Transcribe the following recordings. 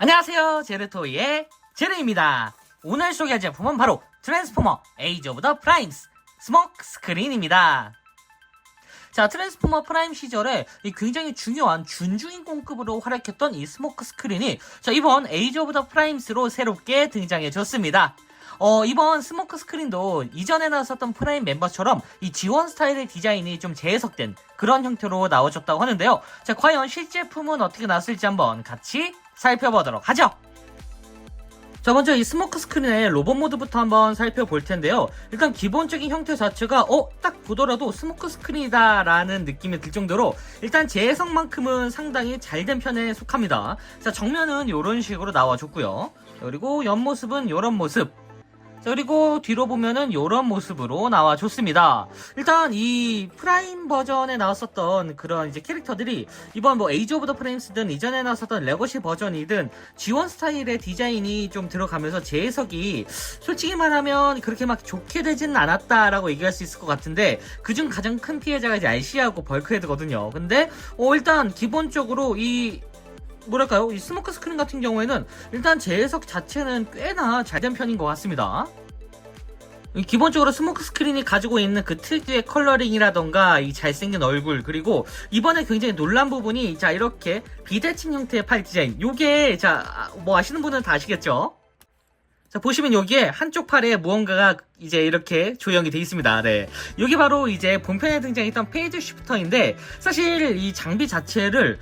안녕하세요, 제르토이의 제르입니다. 오늘 소개할 제품은 바로 트랜스포머 에이지 오브 더 프라임스 스모크 스크린입니다. 자, 트랜스포머 프라임 시절에 이 굉장히 중요한 준주인공급으로 활약했던 이 스모크 스크린이 이번 에이지 오브 더 프라임스로 새롭게 등장해줬습니다. 이번 스모크 스크린도 이전에 나왔었던 프라임 멤버처럼 이 지원 스타일의 디자인이 좀 재해석된 그런 형태로 나와줬다고 하는데요. 자, 과연 실제품은 어떻게 나왔을지 한번 같이 살펴보도록 하죠. 자, 먼저 이 스모크 스크린의 로봇 모드부터 한번 살펴볼 텐데요. 일단 기본적인 형태 자체가 딱 보더라도 스모크 스크린이다 라는 느낌이 들 정도로 일단 재해석만큼은 상당히 잘 된 편에 속합니다. 자, 정면은 이런 식으로 나와줬고요. 그리고 옆모습은 이런 모습. 자, 그리고 뒤로 보면은 이런 모습으로 나와줬습니다. 일단 이 프라임 버전에 나왔었던 그런 이제 캐릭터들이 이번 뭐 에이지 오브 더 프레임스든 이전에 나왔었던 레거시 버전이든 지원 스타일의 디자인이 좀 들어가면서 재해석이 솔직히 말하면 그렇게 막 좋게 되지는 않았다라고 얘기할 수 있을 것 같은데, 그중 가장 큰 피해자가 이제 RC하고 벌크헤드거든요. 근데 일단 기본적으로 이 스모크 스크린 같은 경우에는 일단 재해석 자체는 꽤나 잘 된 편인 것 같습니다. 기본적으로 스모크 스크린이 가지고 있는 그 특유의 컬러링이라던가 이 잘생긴 얼굴, 그리고 이번에 굉장히 놀란 부분이 이렇게 비대칭 형태의 팔 디자인. 요게 뭐 아시는 분은 다 아시겠죠? 자, 보시면 여기에 한쪽 팔에 무언가가 이제 이렇게 조형이 되어 있습니다. 네. 여기 바로 이제 본편에 등장했던 페이지 쉬프터인데, 사실 이 장비 자체를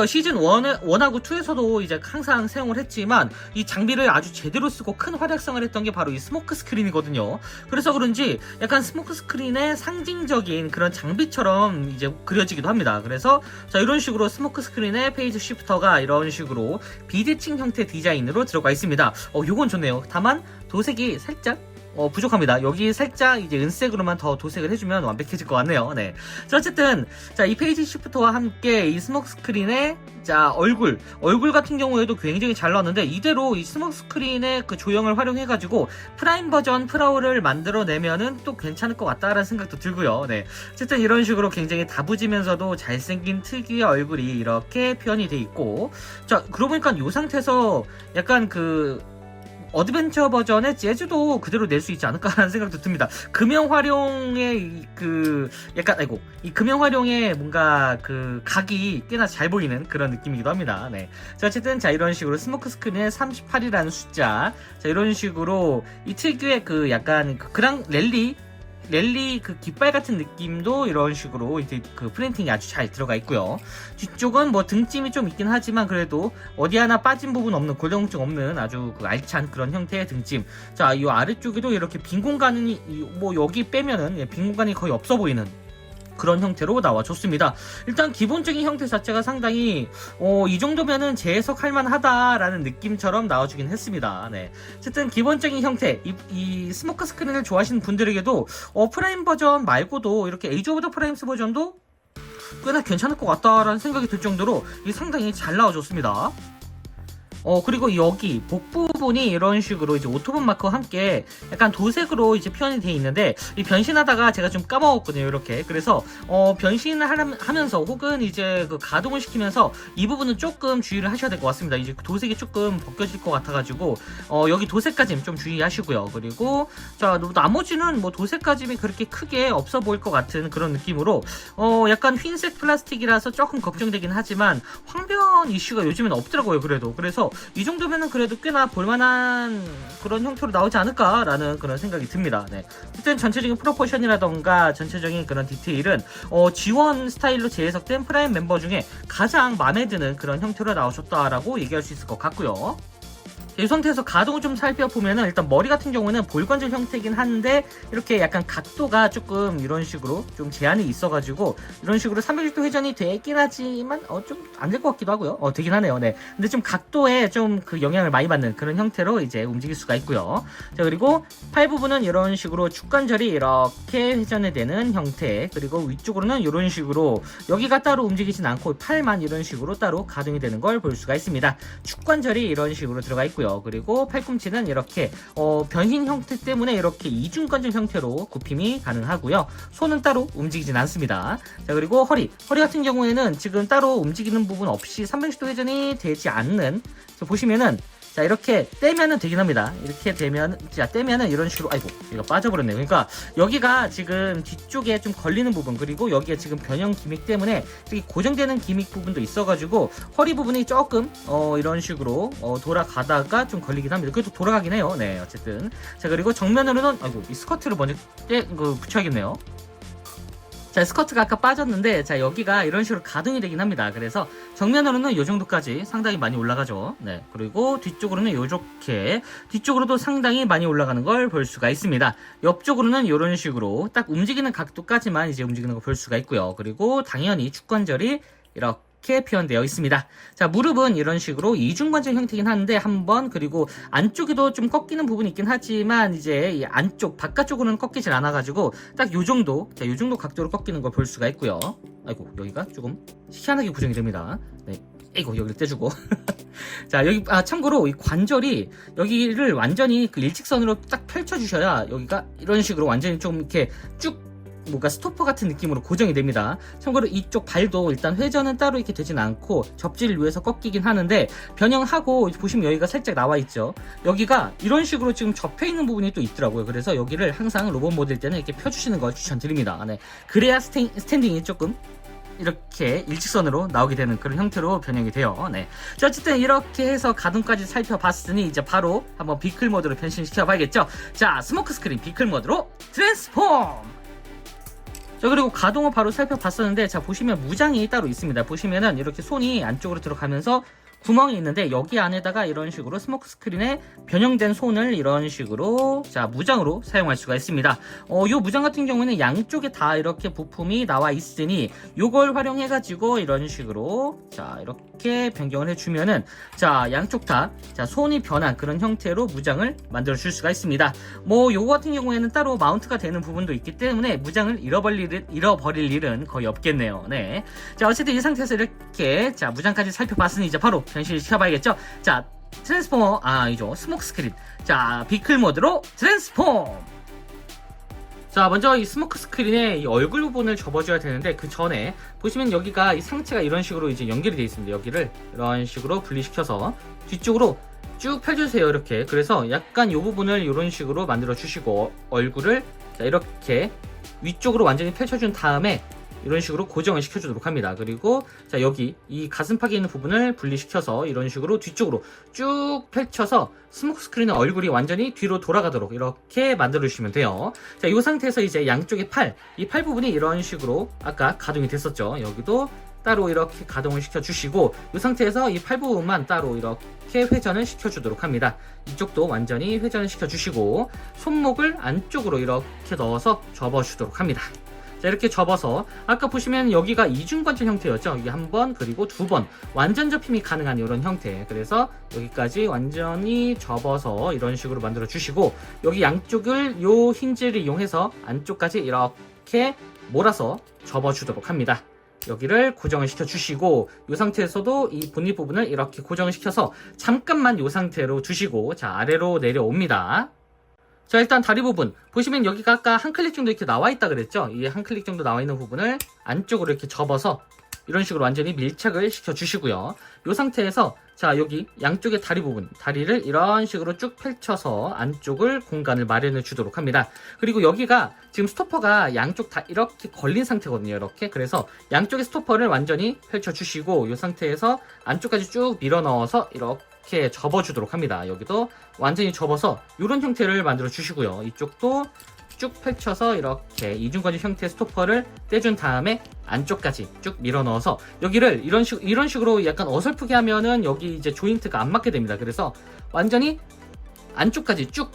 시즌 1하고 2에서도 이제 항상 사용을 했지만 이 장비를 아주 제대로 쓰고 큰 활약상을 했던 게 바로 이 스모크 스크린이거든요. 그래서 그런지 약간 스모크 스크린의 상징적인 그런 장비처럼 이제 그려지기도 합니다. 그래서 이런 식으로 스모크 스크린의 페이지 쉬프터가 이런 식으로 비대칭 형태 디자인으로 들어가 있습니다. 요건 좋네요. 다만 도색이 살짝 부족합니다. 여기 살짝 이제 은색으로만 더 도색을 해주면 완벽해질 것 같네요. 네. 자, 어쨌든, 이 페이지 쉬프트와 함께 이 스모크 스크린의, 얼굴 같은 경우에도 굉장히 잘 나왔는데, 이대로 이 스모크 스크린의 그 조형을 활용해가지고, 프라임 버전 프라우를 만들어내면은 또 괜찮을 것 같다라는 생각도 들고요. 네. 어쨌든 이런 식으로 굉장히 다부지면서도 잘생긴 특유의 얼굴이 이렇게 표현이 돼 있고, 그러고 보니까 이 상태에서 약간 어드벤처 버전의 재즈도 그대로 낼 수 있지 않을까라는 생각도 듭니다. 금형 활용의 이 금형 활용의 뭔가 각이 꽤나 잘 보이는 그런 느낌이기도 합니다. 네. 자, 어쨌든 이런 식으로 스모크 스크린에 38이라는 숫자, 이런 식으로 이 특유의 약간 그랑 랠리 깃발 같은 느낌도 이런 식으로 이제 프린팅이 아주 잘 들어가 있고요. 뒤쪽은 뭐 등짐이 좀 있긴 하지만 그래도 어디 하나 빠진 부분 없는, 골다공증 없는 아주 알찬 그런 형태의 등짐. 자, 이 아래쪽에도 이렇게 빈 공간이 여기 빼면은 빈 공간이 거의 없어 보이는 그런 형태로 나와줬습니다. 일단 기본적인 형태 자체가 상당히 이 정도면은 재해석할 만하다라는 느낌처럼 나와주긴 했습니다. 네. 어쨌든 기본적인 형태, 이 스모크 스크린을 좋아하시는 분들에게도 프라임 버전 말고도 이렇게 에이지 오브 더 프라임스 버전도 꽤나 괜찮을 것 같다라는 생각이 들 정도로 상당히 잘 나와줬습니다. 그리고 여기 복 부분이 이런 식으로 이제 오토본 마크와 함께 약간 도색으로 이제 표현이 되어 있는데, 이 변신하다가 제가 좀 까먹었거든요, 이렇게. 그래서 변신을 하면서 혹은 이제 가동을 시키면서 이 부분은 조금 주의를 하셔야 될 것 같습니다. 이제 도색이 조금 벗겨질 것 같아가지고 여기 도색까지는 좀 주의하시고요. 그리고 나머지는 뭐 도색까지는 그렇게 크게 없어 보일 것 같은 그런 느낌으로 약간 흰색 플라스틱이라서 조금 걱정되긴 하지만 황변 이슈가 요즘엔 없더라고요. 그래서 이 정도면은 그래도 꽤나 볼만한 그런 형태로 나오지 않을까라는 그런 생각이 듭니다. 네. 어쨌든 전체적인 프로포션이라던가 전체적인 그런 디테일은 지원 스타일로 재해석된 프라임 멤버 중에 가장 마음에 드는 그런 형태로 나오셨다라고 얘기할 수 있을 것 같고요. 이 상태에서 가동을 좀 살펴보면은 일단 머리 같은 경우는 볼관절 형태이긴 한데 이렇게 약간 각도가 조금 이런 식으로 좀 제한이 있어가지고 이런 식으로 360도 회전이 되긴 하지만 좀 안 될 것 같기도 하고요. 되긴 하네요. 네. 근데 좀 각도에 좀 영향을 많이 받는 그런 형태로 이제 움직일 수가 있고요. 자, 그리고 팔 부분은 이런 식으로 축관절이 이렇게 회전이 되는 형태, 그리고 위쪽으로는 이런 식으로 여기가 따로 움직이진 않고 팔만 이런 식으로 따로 가동이 되는 걸 볼 수가 있습니다. 축관절이 이런 식으로 들어가 있고요. 있고요. 그리고 팔꿈치는 이렇게 변신 형태 때문에 이렇게 이중관절 형태로 굽힘이 가능하고요. 손은 따로 움직이진 않습니다. 자, 그리고 허리 같은 경우에는 지금 따로 움직이는 부분 없이 360도 회전이 되지 않는, 보시면은 자, 이렇게 떼면은 되긴 합니다. 이렇게 되면, 자, 떼면은 이런 식으로, 아이고, 이거 빠져버렸네요. 그러니까, 여기가 지금 뒤쪽에 좀 걸리는 부분, 그리고 여기에 지금 변형 기믹 때문에, 저기 고정되는 기믹 부분도 있어가지고, 허리 부분이 조금, 이런 식으로, 돌아가다가 좀 걸리긴 합니다. 그래도 돌아가긴 해요. 네, 어쨌든. 자, 그리고 정면으로는, 아이고, 이 스커트를 먼저 붙여야겠네요. 자, 스커트가 아까 빠졌는데, 자, 여기가 이런 식으로 가동이 되긴 합니다. 그래서 정면으로는 이 정도까지 상당히 많이 올라가죠. 네. 그리고 뒤쪽으로는 요렇게, 뒤쪽으로도 상당히 많이 올라가는 걸 볼 수가 있습니다. 옆쪽으로는 이런 식으로 딱 움직이는 각도까지만 이제 움직이는 걸 볼 수가 있고요. 그리고 당연히 축관절이 이렇게 표현되어 있습니다. 자, 무릎은 이런 식으로 이중관절 형태긴 한데 한번, 그리고 안쪽에도 좀 꺾이는 부분이 있긴 하지만 이제 이 안쪽 바깥쪽으로는 꺾이질 않아가지고 딱 요 정도, 자, 요 정도 각도로 꺾이는 걸 볼 수가 있고요. 아이고, 여기가 조금 희한하게 구성이 됩니다. 네. 아이고, 여기를 떼주고. 자, 여기, 참고로 이 관절이 여기를 완전히 그 일직선으로 딱 펼쳐주셔야 여기가 이런 식으로 완전히 좀 이렇게 쭉 뭔가 스토퍼 같은 느낌으로 고정이 됩니다. 참고로 이쪽 발도 일단 회전은 따로 이렇게 되진 않고 접지를 위해서 꺾이긴 하는데, 변형하고 보시면 여기가 살짝 나와 있죠. 여기가 이런 식으로 지금 접혀 있는 부분이 또 있더라고요. 그래서 여기를 항상 로봇 모델 때는 이렇게 펴주시는 걸 추천드립니다. 네. 그래야 스탠딩이 조금 이렇게 일직선으로 나오게 되는 그런 형태로 변형이 돼요. 네. 자, 어쨌든 이렇게 해서 가동까지 살펴봤으니 이제 바로 한번 비클 모드로 변신시켜 봐야겠죠. 자, 스모크 스크린 비클 모드로 트랜스폼! 자, 그리고 가동을 바로 살펴봤었는데, 자, 보시면 무장이 따로 있습니다. 보시면은 이렇게 손이 안쪽으로 들어가면서 구멍이 있는데, 여기 안에다가 이런 식으로 스모크 스크린에 변형된 손을 이런 식으로, 자, 무장으로 사용할 수가 있습니다. 요 무장 같은 경우에는 양쪽에 다 이렇게 부품이 나와 있으니 요걸 활용해가지고 이런 식으로, 자, 이렇게 변경을 해주면은, 자, 양쪽 다, 자, 손이 변한 그런 형태로 무장을 만들어 줄 수가 있습니다. 요거 같은 경우에는 따로 마운트가 되는 부분도 있기 때문에 무장을 잃어버릴 일은 거의 없겠네요. 네. 자, 어쨌든 이 상태에서 이렇게, 자, 무장까지 살펴봤으니 이제 바로 변신을 시켜봐야겠죠. 자, 트랜스포머, 아니죠, 스모크 스크린. 자, 비클 모드로 트랜스폼! 자, 먼저 이 스모크 스크린에 이 얼굴 부분을 접어줘야 되는데, 그 전에 보시면 여기가 이 상체가 이런 식으로 이제 연결이 되어 있습니다. 여기를 이런 식으로 분리시켜서 뒤쪽으로 쭉 펴주세요. 이렇게. 그래서 약간 이 부분을 이런 식으로 만들어 주시고, 얼굴을, 자, 이렇게 위쪽으로 완전히 펼쳐준 다음에 이런 식으로 고정을 시켜주도록 합니다. 그리고 자, 여기 이 가슴팍에 있는 부분을 분리시켜서 이런 식으로 뒤쪽으로 쭉 펼쳐서 스모크 스크린의 얼굴이 완전히 뒤로 돌아가도록 이렇게 만들어 주시면 돼요. 자, 이 상태에서 이제 양쪽의 이 팔 부분이 이런 식으로 아까 가동이 됐었죠. 여기도 따로 이렇게 가동을 시켜주시고, 이 상태에서 이 팔 부분만 따로 이렇게 회전을 시켜주도록 합니다. 이쪽도 완전히 회전을 시켜주시고, 손목을 안쪽으로 이렇게 넣어서 접어주도록 합니다. 자, 이렇게 접어서 아까 보시면 여기가 이중관절 형태였죠. 이게 한 번, 그리고 두 번 완전 접힘이 가능한 이런 형태. 그래서 여기까지 완전히 접어서 이런 식으로 만들어 주시고, 여기 양쪽을 요 힌지를 이용해서 안쪽까지 이렇게 몰아서 접어 주도록 합니다. 여기를 고정을 시켜주시고, 이 상태에서도 이 본닛 부분을 이렇게 고정을 시켜서 잠깐만 이 상태로 두시고, 자, 아래로 내려옵니다. 자, 일단 다리 부분 보시면 여기가 아까 한 클릭 정도 이렇게 나와 있다 그랬죠. 이 한 클릭 정도 나와 있는 부분을 안쪽으로 이렇게 접어서 이런 식으로 완전히 밀착을 시켜 주시고요. 이 상태에서 자, 여기 양쪽의 다리 부분, 다리를 이런 식으로 쭉 펼쳐서 안쪽을 공간을 마련해 주도록 합니다. 그리고 여기가 지금 스토퍼가 양쪽 다 이렇게 걸린 상태거든요. 이렇게. 그래서 양쪽의 스토퍼를 완전히 펼쳐 주시고, 이 상태에서 안쪽까지 쭉 밀어 넣어서 이렇게 접어 주도록 합니다. 여기도 완전히 접어서 이런 형태를 만들어 주시고요. 이쪽도 쭉 펼쳐서 이렇게 이중관절 형태의 스토퍼를 떼준 다음에 안쪽까지 쭉 밀어 넣어서 여기를 이런 식으로 약간 어설프게 하면은 여기 이제 조인트가 안 맞게 됩니다. 그래서 완전히 안쪽까지 쭉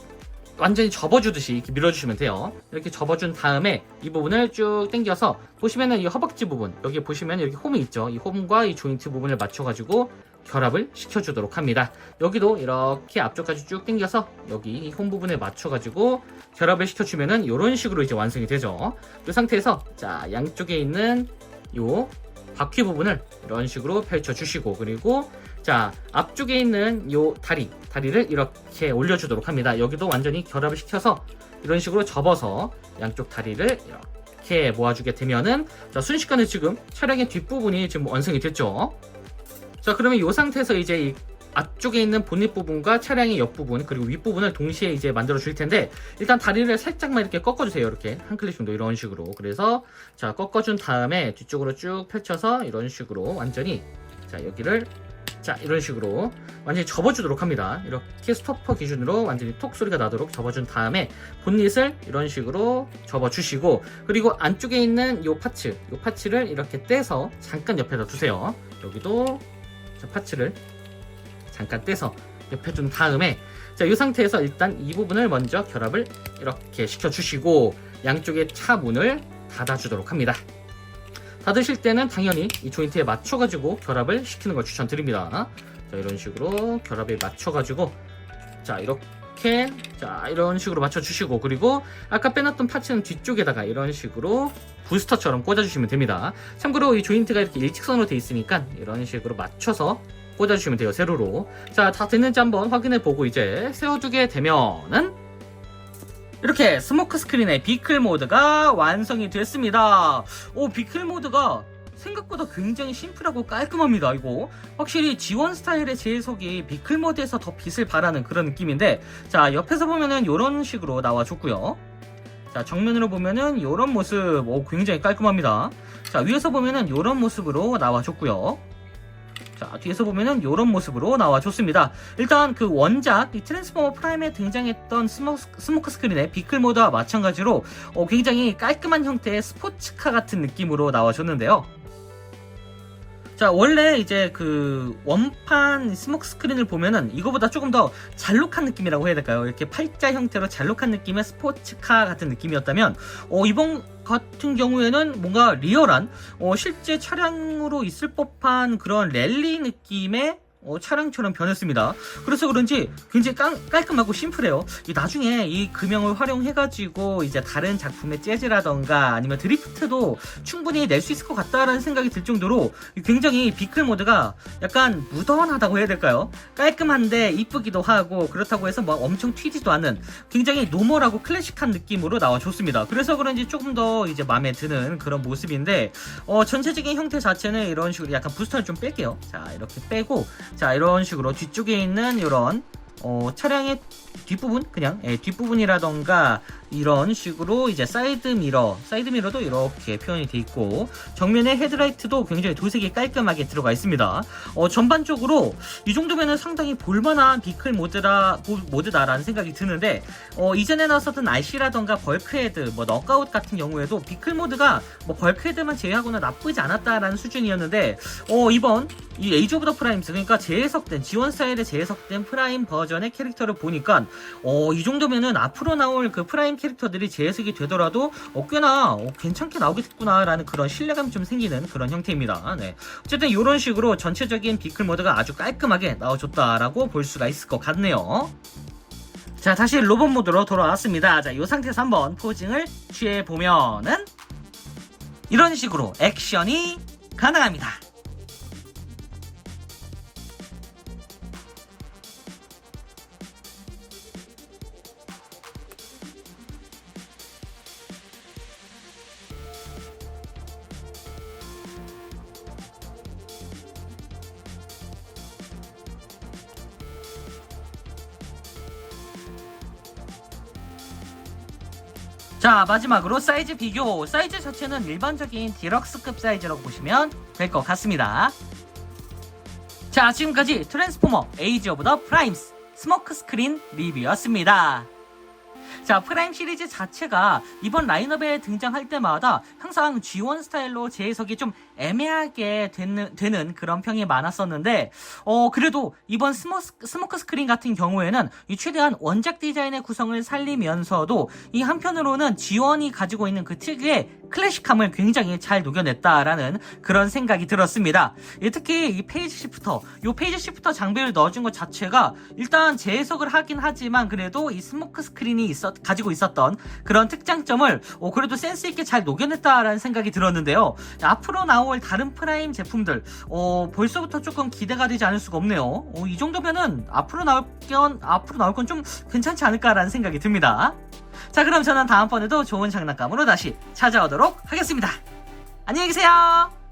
완전히 접어주듯이 이렇게 밀어주시면 돼요. 이렇게 접어준 다음에 이 부분을 쭉 당겨서 보시면은 이 허벅지 부분, 여기 보시면 이렇게 홈이 있죠. 이 홈과 이 조인트 부분을 맞춰가지고 결합을 시켜주도록 합니다. 여기도 이렇게 앞쪽까지 쭉 당겨서 여기 이 홈 부분에 맞춰가지고 결합을 시켜주면은 이런 식으로 이제 완성이 되죠. 이 상태에서 자, 양쪽에 있는 요 바퀴 부분을 이런 식으로 펼쳐주시고, 그리고 자, 앞쪽에 있는 요 다리를 이렇게 올려주도록 합니다. 여기도 완전히 결합을 시켜서 이런 식으로 접어서 양쪽 다리를 이렇게 모아주게 되면은, 자, 순식간에 지금 차량의 뒷부분이 지금 완성이 됐죠. 자, 그러면 이 상태에서 이제 이 앞쪽에 있는 본닛 부분과 차량의 옆부분 그리고 윗부분을 동시에 이제 만들어 줄 텐데, 일단 다리를 살짝만 이렇게 꺾어주세요. 이렇게 한 클릭 정도 이런 식으로. 그래서 자, 꺾어준 다음에 뒤쪽으로 쭉 펼쳐서 이런 식으로 완전히, 자, 여기를 자, 이런 식으로 완전히 접어주도록 합니다. 이렇게 스토퍼 기준으로 완전히 톡 소리가 나도록 접어준 다음에 본닛을 이런 식으로 접어주시고, 그리고 안쪽에 있는 요 파츠를 이렇게 떼서 잠깐 옆에다 두세요. 여기도 자, 파츠를 잠깐 떼서 옆에 둔 다음에, 자, 이 상태에서 일단 이 부분을 먼저 결합을 이렇게 시켜주시고 양쪽의 차 문을 닫아주도록 합니다. 닫으실 때는 당연히 이 조인트에 맞춰가지고 결합을 시키는 걸 추천드립니다. 자, 이런 식으로 결합에 맞춰가지고, 자, 이렇게, 자, 이런 식으로 맞춰주시고, 그리고 아까 빼놨던 파츠는 뒤쪽에다가 이런 식으로 부스터처럼 꽂아주시면 됩니다. 참고로 이 조인트가 이렇게 일직선으로 되어 있으니까 이런 식으로 맞춰서 꽂아주시면 돼요, 세로로. 자, 다 됐는지 한번 확인해보고 이제 세워두게 되면은 이렇게 스모크 스크린의 비클 모드가 완성이 됐습니다. 비클 모드가 생각보다 굉장히 심플하고 깔끔합니다. 이거 확실히 지원 스타일의 재해석이 비클 모드에서 더 빛을 발하는 그런 느낌인데, 자, 옆에서 보면은 이런 식으로 나와줬고요. 자, 정면으로 보면은 이런 모습, 굉장히 깔끔합니다. 자, 위에서 보면은 이런 모습으로 나와줬고요. 자, 뒤에서 보면은 이런 모습으로 나와줬습니다. 일단 그 원작 이 트랜스포머 프라임에 등장했던 스모크 스크린의 비클 모드와 마찬가지로 굉장히 깔끔한 형태의 스포츠카 같은 느낌으로 나와줬는데요. 자, 원래 이제 그 원판 스모크 스크린을 보면은 이거보다 조금 더 잘록한 느낌이라고 해야 될까요? 이렇게 팔자 형태로 잘록한 느낌의 스포츠카 같은 느낌이었다면, 이번 같은 경우에는 뭔가 리얼한 실제 차량으로 있을 법한 그런 랠리 느낌의 차량처럼 변했습니다. 그래서 그런지 굉장히 깔끔하고 심플해요. 나중에 이 금형을 활용해가지고 이제 다른 작품의 재즈라던가 아니면 드리프트도 충분히 낼 수 있을 것 같다라는 생각이 들 정도로 굉장히 비클 모드가 약간 무던하다고 해야 될까요? 깔끔한데 이쁘기도 하고, 그렇다고 해서 뭐 엄청 튀지도 않는 굉장히 노멀하고 클래식한 느낌으로 나와줬습니다. 그래서 그런지 조금 더 이제 마음에 드는 그런 모습인데, 전체적인 형태 자체는 이런 식으로 약간 부스터를 좀 뺄게요. 자, 이렇게 빼고, 자, 이런 식으로 뒤쪽에 있는 이런 차량의 뒷부분, 그냥 뒷부분이라던가 이런 식으로 이제 사이드미러도 이렇게 표현이 돼 있고, 정면에 헤드라이트도 굉장히 도색이 깔끔하게 들어가 있습니다. 전반적으로 이 정도면은 상당히 볼만한 비클 모드다라는 생각이 드는데, 이전에 나왔었던 RC라던가 벌크헤드, 넉아웃 같은 경우에도 비클 모드가 벌크헤드만 제외하고는 나쁘지 않았다라는 수준이었는데, 이번 이 에이지 오브 더 프라임스, 그러니까 지원 스타일의 재해석된 프라임 버전의 캐릭터를 보니까 이 정도면은 앞으로 나올 그 프라임 캐릭터들이 재해석이 되더라도 꽤나 괜찮게 나오겠구나 라는 그런 신뢰감이 좀 생기는 그런 형태입니다. 네. 어쨌든 이런 식으로 전체적인 비클 모드가 아주 깔끔하게 나와줬다라고 볼 수가 있을 것 같네요. 자, 다시 로봇 모드로 돌아왔습니다. 자, 이 상태에서 한번 포징을 취해보면은 이런 식으로 액션이 가능합니다. 자, 마지막으로 사이즈 비교. 사이즈 자체는 일반적인 디럭스급 사이즈라고 보시면 될 것 같습니다. 자, 지금까지 트랜스포머 에이지 오브 더 프라임스 스모크 스크린 리뷰였습니다. 자, 프라임 시리즈 자체가 이번 라인업에 등장할 때마다 항상 G1 스타일로 재해석이 좀 애매하게 되는 그런 평이 많았었는데, 그래도 이번 스모크 스크린 같은 경우에는 이 최대한 원작 디자인의 구성을 살리면서도 이 한편으로는 G1이 가지고 있는 그 특유의 클래식함을 굉장히 잘 녹여냈다라는 그런 생각이 들었습니다. 특히 이 페이지 시프터 장비를 넣어준 것 자체가 일단 재해석을 하긴 하지만 그래도 이 스모크 스크린이 있었던 가지고 있었던 그런 특장점을 그래도 센스있게 잘 녹여냈다라는 생각이 들었는데요. 앞으로 나올 다른 프라임 제품들 벌써부터 조금 기대가 되지 않을 수가 없네요. 이 정도면은 앞으로 나올 건 좀 괜찮지 않을까라는 생각이 듭니다. 자, 그럼 저는 다음번에도 좋은 장난감으로 다시 찾아오도록 하겠습니다. 안녕히 계세요.